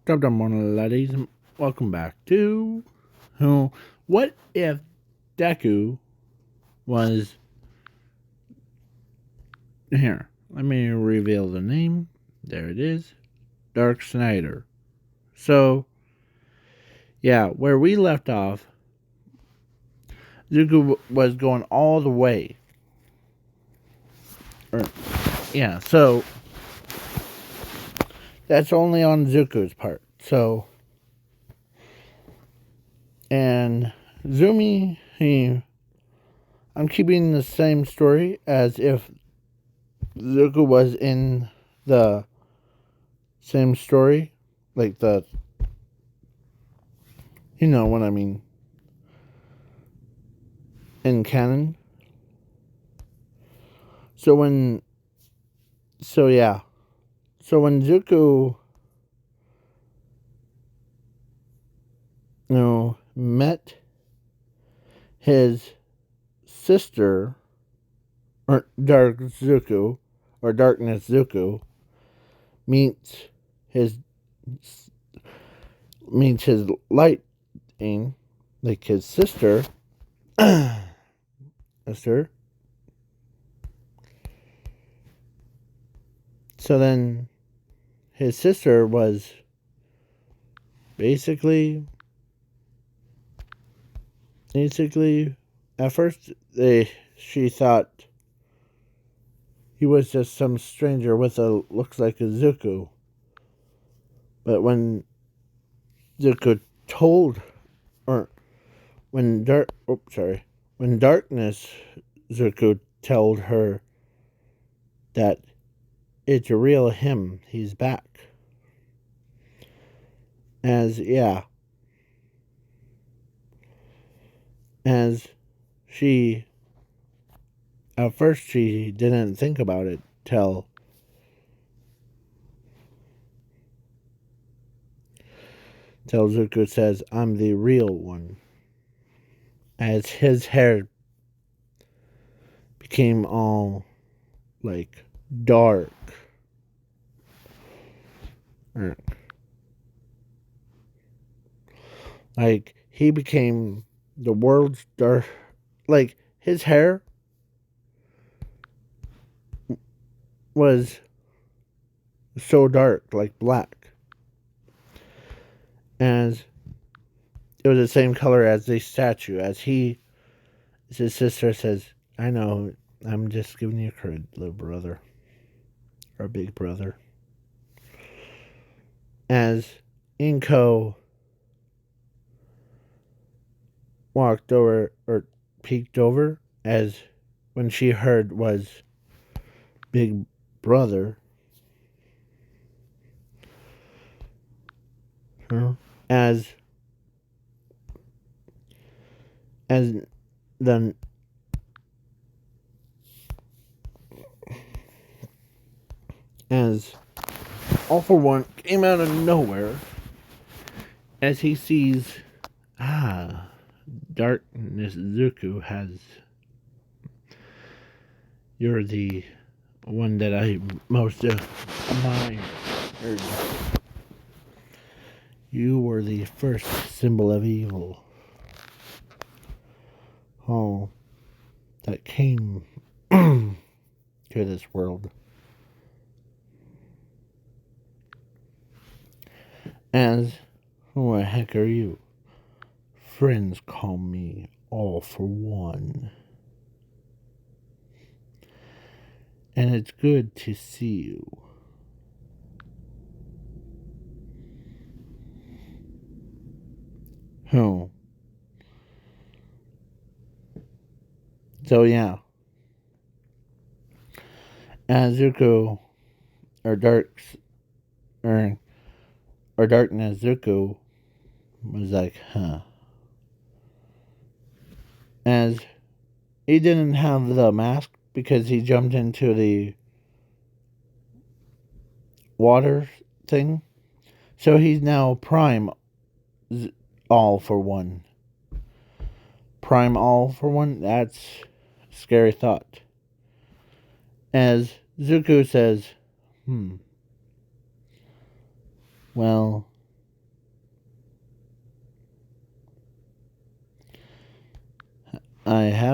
Good morning, ladies. Welcome back to Who. What if Deku was here? Let me reveal the name. There it is, Dark Snyder. So, yeah, where we left off, Zuko was going all the way. So that's only on Zuko's part. So, and Zumi, I'm keeping the same story as if Zuko was in the same story, like you know what I mean, in canon. So when, so yeah, so when Zuko, met his sister, or Dark Zuko, or Darkness Zuko, meets his lightning, like his sister, sister. So then, his sister was basically, at first she thought he was just some stranger with a looks like a Zuko. But when Zuko told, or when when Darkness Zuko told her that it's a real him, he's back. As as she, at first she didn't think about it till Zuko says, "I'm the real one." As his hair became all like dark. Like he became the world's dark. Like his hair was so dark, like black, as it was the same color as the statue. As his sister says, "I know, I'm just giving you credit, little brother, or big brother." As Inko walked over, or peeked over, as when she heard was big brother, as then as All for One came out of nowhere, as he sees, Darkness Zuko has, you're the one that I most admired. You were the first symbol of evil. Oh, that came to this world. As, who the heck are you? Friends call me All for One. And it's good to see you. Oh. So yeah. As Zuko, or Darks, or Darkness Zuko was like, As he didn't have the mask because he jumped into the water thing. So he's now Prime All for One. Prime All for One? That's a scary thought. As Zuko says, well,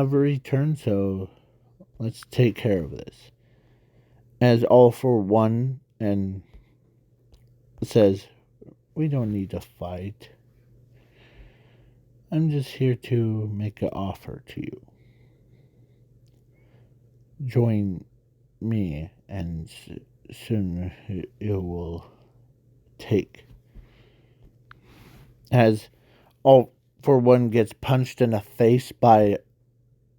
have returned, so let's take care of this. As All for One and says, we don't need to fight. I'm just here to make an offer to you. Join me, and soon you will take. As All for One gets punched in the face by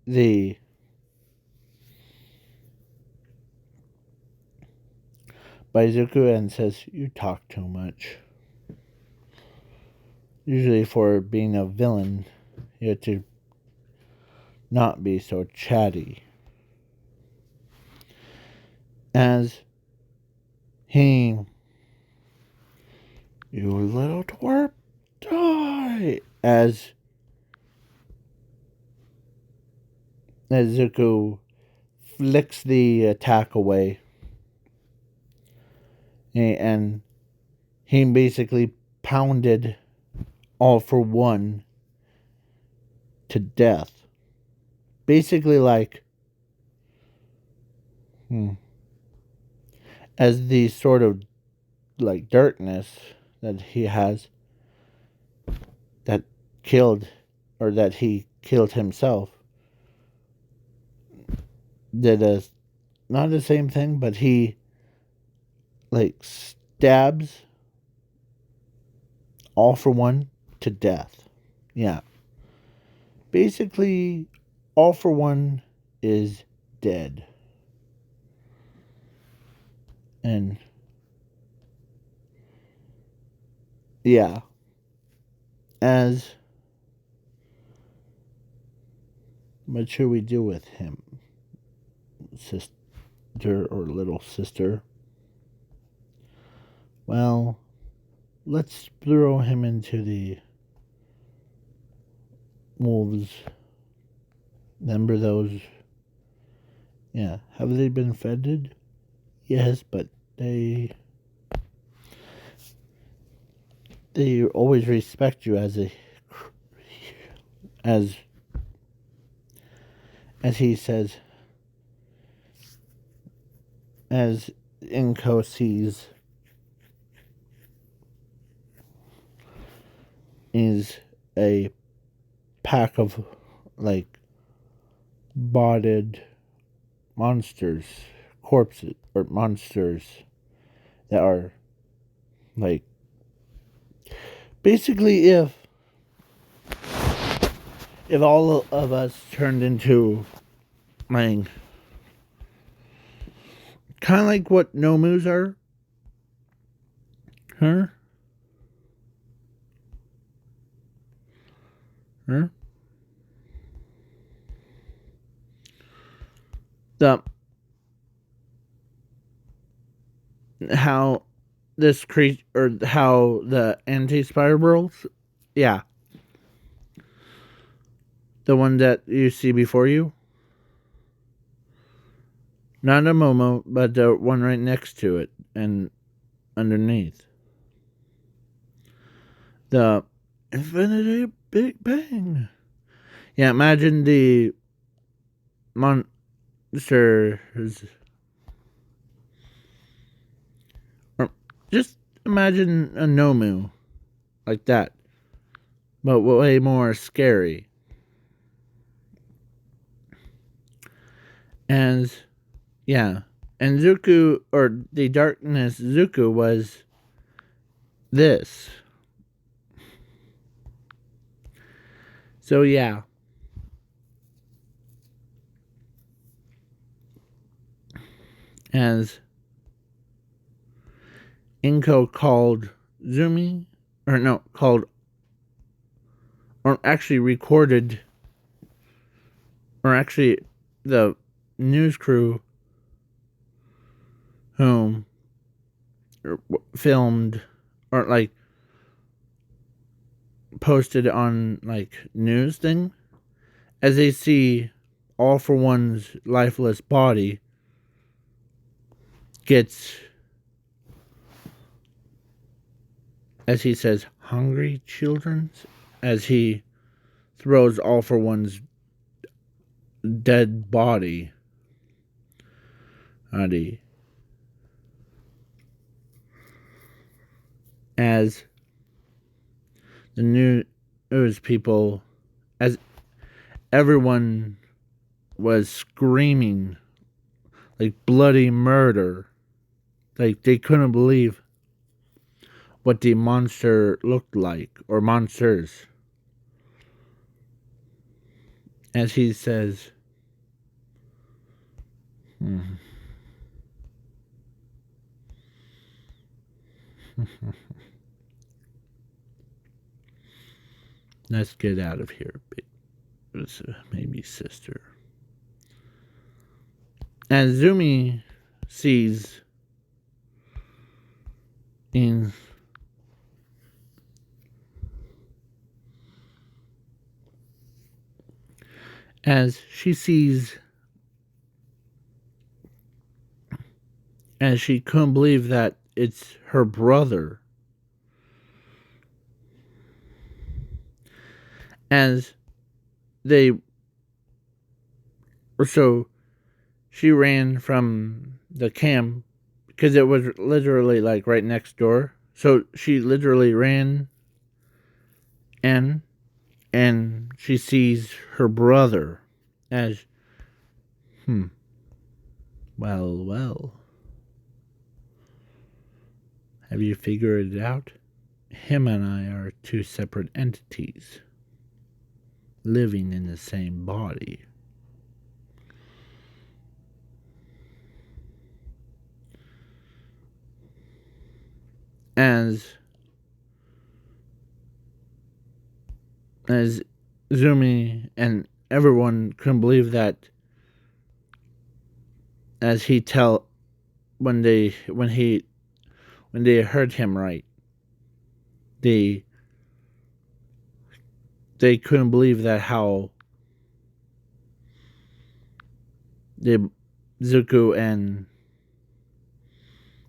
Zuko and says, you talk too much. Usually for being a villain, you have to not be so chatty. As you little twerp, die! As Zuko flicks the attack away. And he basically pounded All for One to death. Basically like as the sort of like darkness that he has that killed, or that he killed himself, did not the same thing, but he like stabs All for One to death. Yeah. Basically, All for One is dead. And yeah. What should we do with him? Sister or little sister? Well, let's throw him into the wolves. Remember those? Yeah. Have they been fed? Yes, but they always respect you as he says, as Inko sees is a pack of like bodied monsters, corpses, or monsters that are like basically if all of us turned into like kind of like what Nomus are, huh? Huh? How this creature, or how the anti-spider worlds, yeah, the one that you see before you, not a Momo, but the one right next to it and underneath. The Infinity Big Bang. Yeah, imagine the monsters. Or just imagine a Nomu like that, but way more scary. And yeah, and Zuko, or the darkness Zuko, was this. So yeah. As Inko called Zumi, or no, called, or actually recorded, or actually the news crew whom filmed, or like posted on like news thing, as they see All for One's lifeless body gets, as he says, hungry children, as he throws All for One's dead body. As the news people, as everyone was screaming like bloody murder. Like they couldn't believe what the monster looked like, or monsters. As he says, let's get out of here, maybe sister. As Zumi sees in as she sees, as she couldn't believe that it's her brother. As they, or so she ran from the camp because it was literally like right next door. So she literally ran in, and she sees her brother as, well, have you figured it out? Him and I are two separate entities living in the same body. As Zumi and everyone couldn't believe that, as he tell when they heard him right, they couldn't believe that how the Zuko and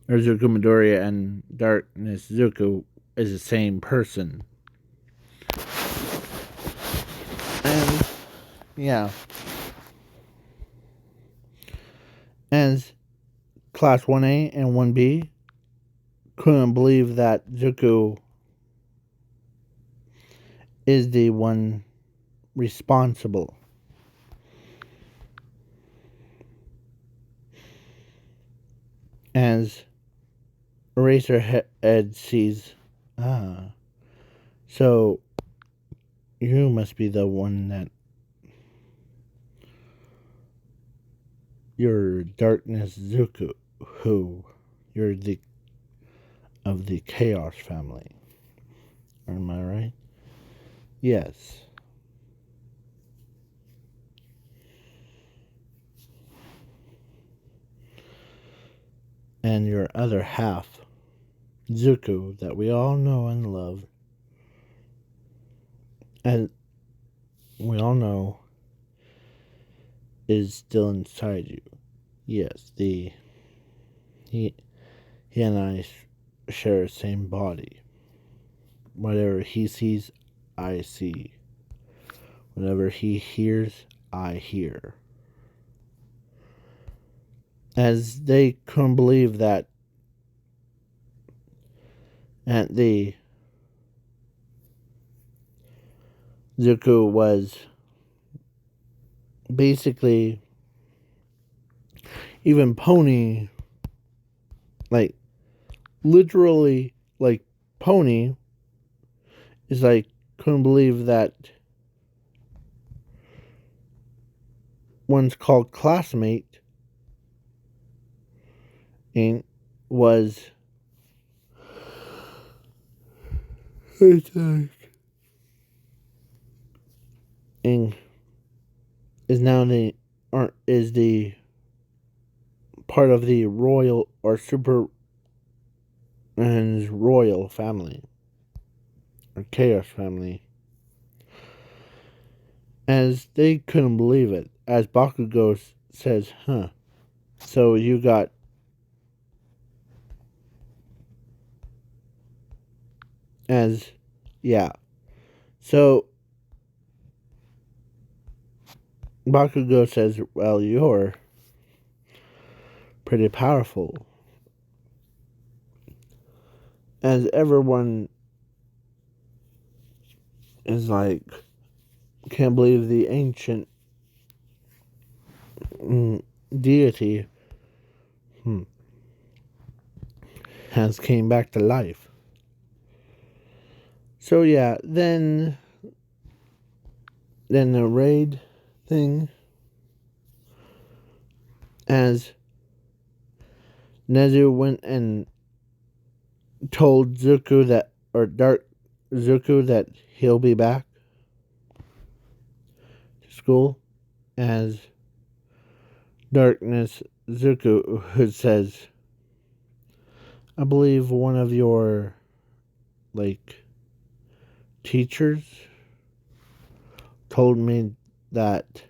or Zuko Midoriya and Darkness Zuko is the same person. And yeah, as Class 1A and 1B couldn't believe that Zuko is the one responsible. As Eraserhead sees, so you must be the one that you're Darkness Zuko, who you're the of the Chaos family. Am I right? Yes. And your other half, Zuko, that we all know and love, and we all know is still inside you. Yes, he and I share the same body. Whatever he sees, I see. Whatever he hears, I hear. As they couldn't believe that, and the Zuko was basically, even Pony, like literally, like Pony is like, couldn't believe that one's called classmate and was and is now is the part of the royal or super and royal family or chaos family. As they couldn't believe it, as Bakugo says, so you got as yeah. So Bakugo says, well, you're pretty powerful. As everyone is like, can't believe the ancient deity has came back to life. So yeah, then the raid thing, as Nezu went and told Zuko that, or Dark Zuko, that he'll be back to school, as Darkness Zuko, who says, I believe one of your, like, teachers told me that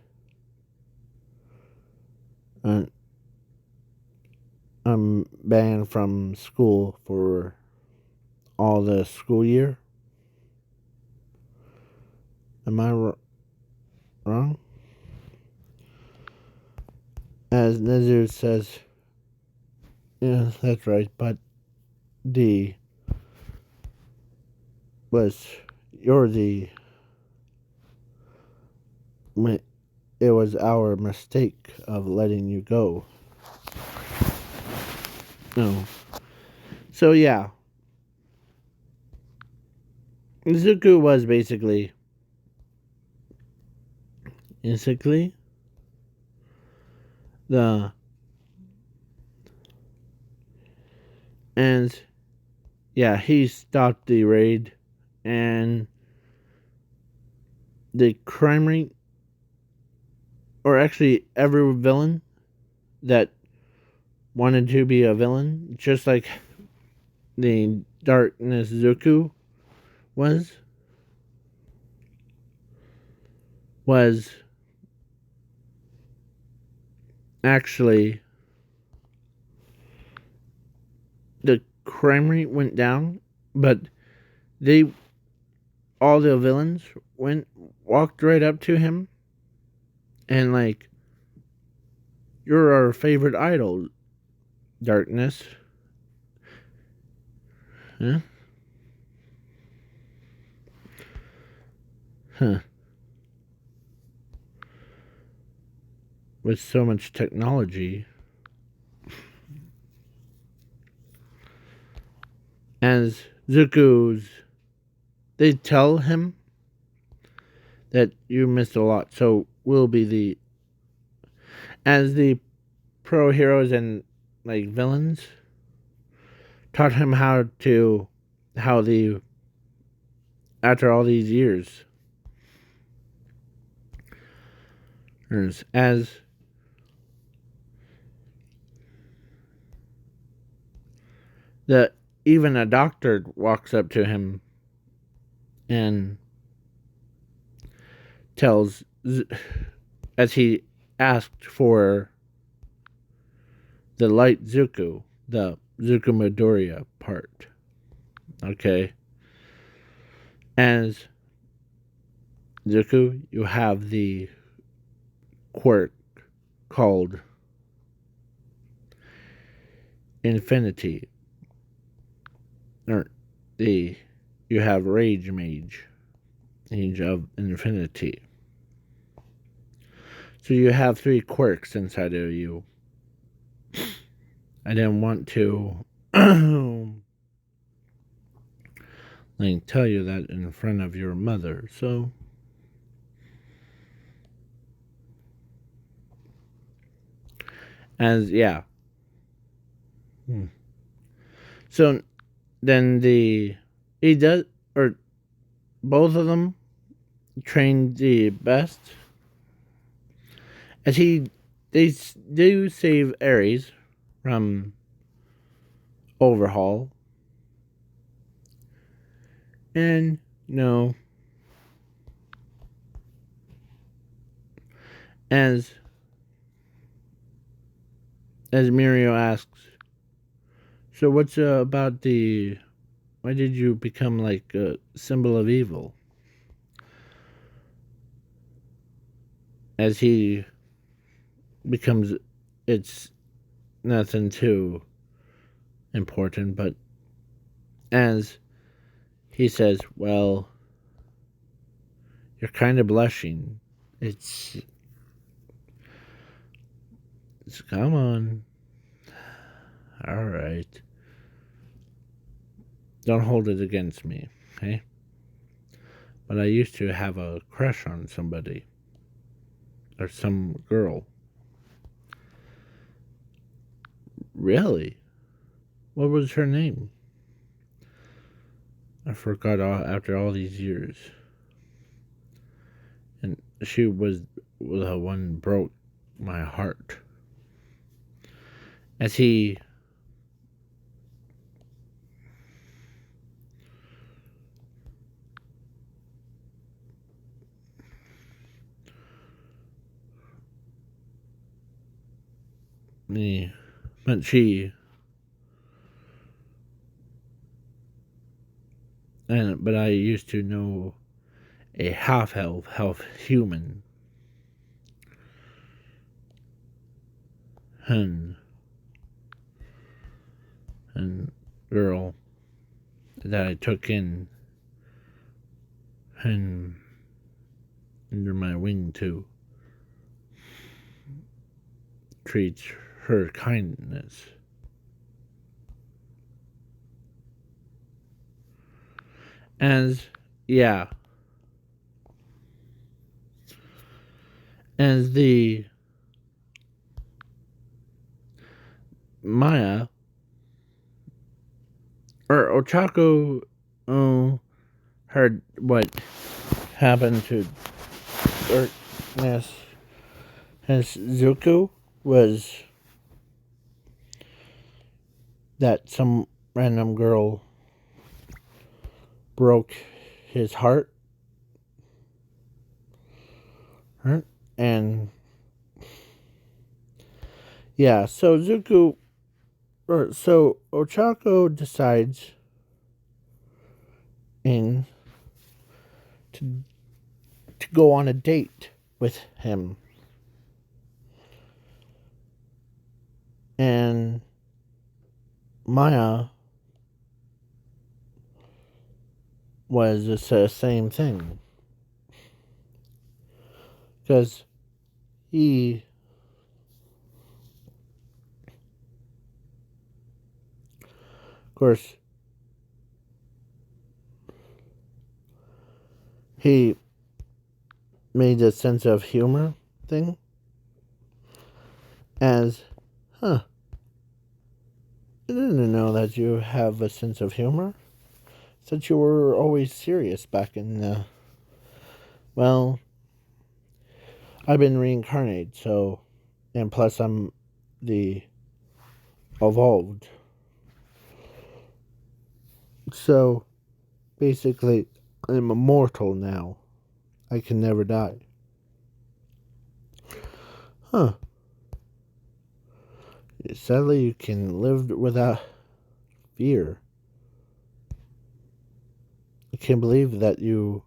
I'm banned from school for all the school year. Am I wrong? As Nezu says, yeah, that's right, but D was, you're the, it was our mistake of letting you go. No. So yeah, Zuko was basically the, and yeah, he stopped the raid, and the crime rate, or actually every villain that wanted to be a villain, just like the Darkness Zuko was actually, the crime rate went down, but they, all the villains walked right up to him and like, you're our favorite idol, Darkness. Huh? Huh. With so much technology. As Zuko's, they tell him that you missed a lot, so we'll be the, as the pro heroes and like villains taught him how the, after all these years, as the, even a doctor walks up to him and tells, as he asked for the light Zuko, the Zuko Midoriya part. Okay. As Zuko, you have the quirk called Infinity. Or you have Rage Mage, Age of Infinity. So you have 3 quirks inside of you. I didn't want to like tell you that in front of your mother, so as yeah. So then he does, or both of them trained the best, as they do save Ares from overhaul, and no, as Mirio asks, so what's about the, why did you become like a symbol of evil? as he becomes, it's nothing too important, but as he says, well, you're kind of blushing. It's come on. All right. Don't hold it against me, okay? But I used to have a crush on somebody or some girl. Really? What was her name? I forgot after all these years. And she was the one who broke my heart. As he me but she and but I used to know a half elf, half human hun and girl that I took in and under my wing to treat her kindness. As yeah, as the Maya or Ochako heard what happened to or yes, as Zuko was that some random girl broke his heart, right? And yeah, so Zuko or so Ochako decides in to go on a date with him. And Maya was the same thing. Because he of course he made a sense of humor thing as I didn't know that you have a sense of humor. Since you were always serious back in well, I've been reincarnated, so and plus I'm the evolved. So basically I'm immortal now. I can never die. Huh. Sadly you can live without fear. I can't believe that you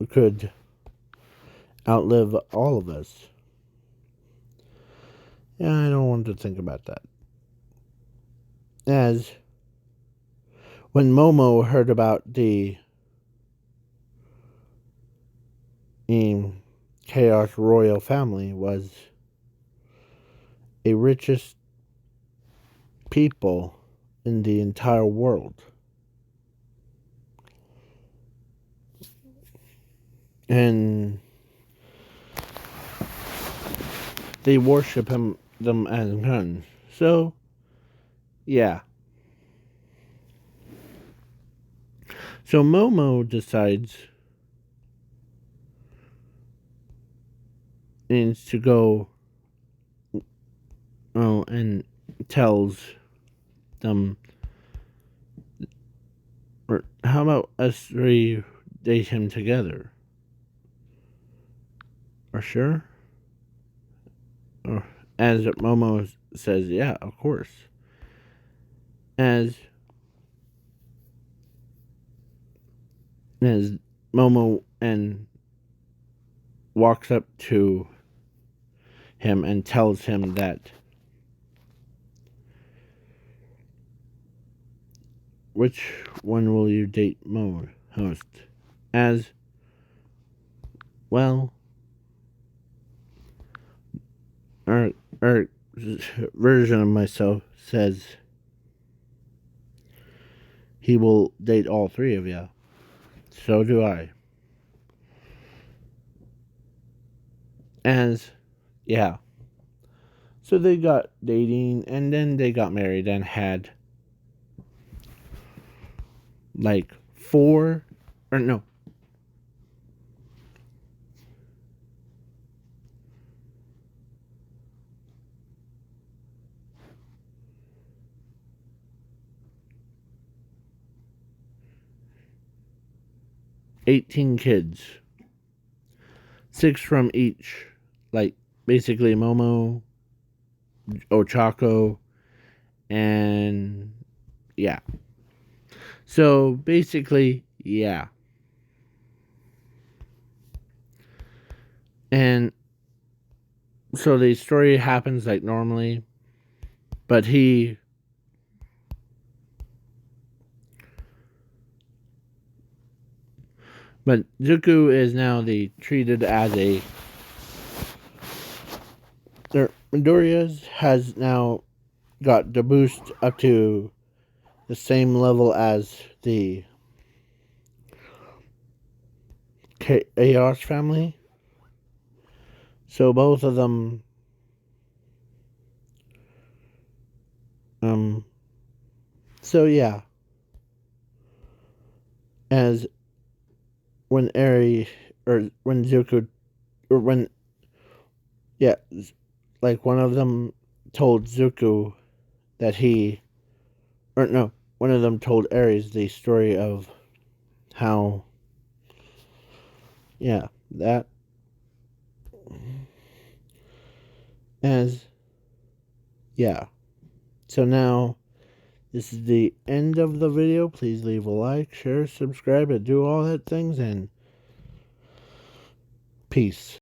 could outlive all of us. Yeah, I don't want to think about that. As when Momo heard about the Chaos royal family was a richest people in the entire world. And they worship them as guns. So, yeah. So Momo decides needs to go and tells them, or how about us three date him together? Or sure? Or as Momo says, yeah, of course. As as Momo and walks up to him and tells him that which one will you date most? As well, our version of myself says he will date all three of you. So do I. As yeah. So they got dating and then they got married and had like 18 kids. 6 from each. Like basically Momo, Ochako, and yeah. So basically, yeah. And so the story happens like normally, but Zuko is now treated as a Midoriya's has now got the boost up to the same level as the Chaos family. So both of them so yeah. As when Eri or when Zuko or when yeah, like one of them told Zuko that one of them told Ares the story of how yeah, that as yeah. So now this is the end of the video. Please leave a like, share, subscribe, and do all that things, and peace.